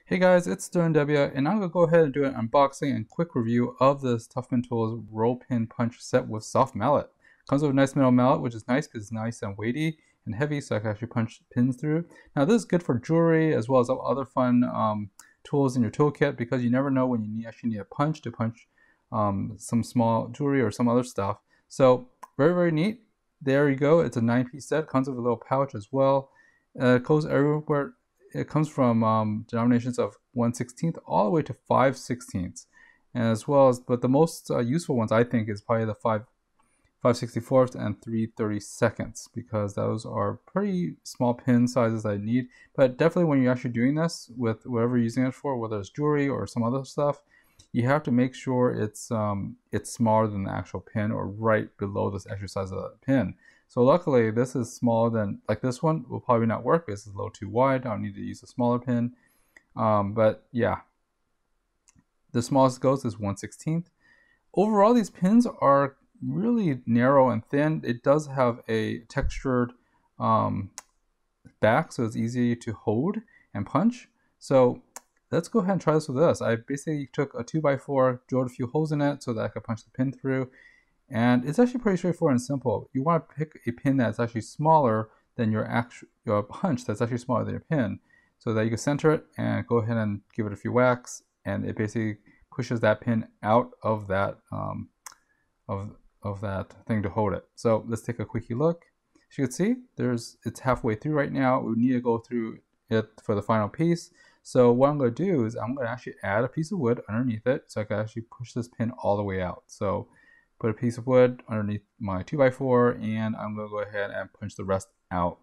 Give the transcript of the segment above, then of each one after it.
Hey guys, it's W, and I'm going to go ahead and do an unboxing and quick review of this Tuffman Tools roll pin punch set with soft mallet. Comes with a nice metal mallet, which is nice because it's nice and weighty and heavy, so I can actually punch pins through. Now this is good for jewelry as well as other fun tools in your toolkit, because you never know when you actually need a punch to punch some small jewelry or some other stuff. So very neat. There you go. It's a 9-piece set. Comes with a little pouch as well. It goes everywhere. It comes from denominations of 1/16 all the way to 5/16, and as well as, but the most useful ones I think is probably the 5/64 and 3/32, because those are pretty small pin sizes I need. But definitely when you're actually doing this with whatever you're using it for, whether it's jewelry or some other stuff, you have to make sure it's smaller than the actual pin, or right below this extra size of the pin. So luckily this is smaller than, like this one will probably not work because it's a little too wide. I'll need to use a smaller pin. But yeah, the smallest it goes is 1/16. Overall, these pins are really narrow and thin. It does have a textured back, so it's easy to hold and punch. So let's go ahead and try this with this. I basically took a 2x4, drilled a few holes in it so that I could punch the pin through. And it's actually pretty straightforward and simple. You want to pick a pin that's actually smaller than your punch that's actually smaller than your pin, so that you can center it and go ahead and give it a few whacks, and it basically pushes that pin out of that of that thing to hold it. So let's take a quickie look. As you can see, it's halfway through right now. We need to go through it for the final piece. So what I'm going to do is I'm going to actually add a piece of wood underneath it, so I can actually push this pin all the way out. So put a piece of wood underneath my 2x4, and I'm going to go ahead and punch the rest out.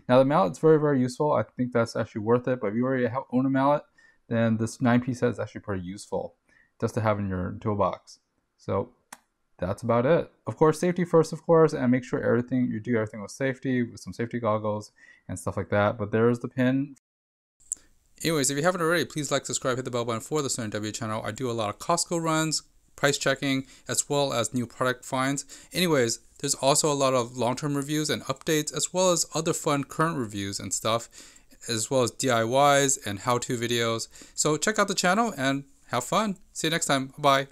Now the mallet's very useful. I think that's actually worth it, but if you already own a mallet, then this 9-piece set is actually pretty useful just to have in your toolbox. So that's about it. Of course, safety first, of course, and make sure you do everything with safety, with some safety goggles and stuff like that. But there's the pin. Anyways, if you haven't already, please like, subscribe, hit the bell button for the W channel. I do a lot of Costco runs, price checking, as well as new product finds. Anyways, there's also a lot of long-term reviews and updates, as well as other fun current reviews and stuff, as well as DIYs and how-to videos. So check out the channel and have fun. See you next time. Bye.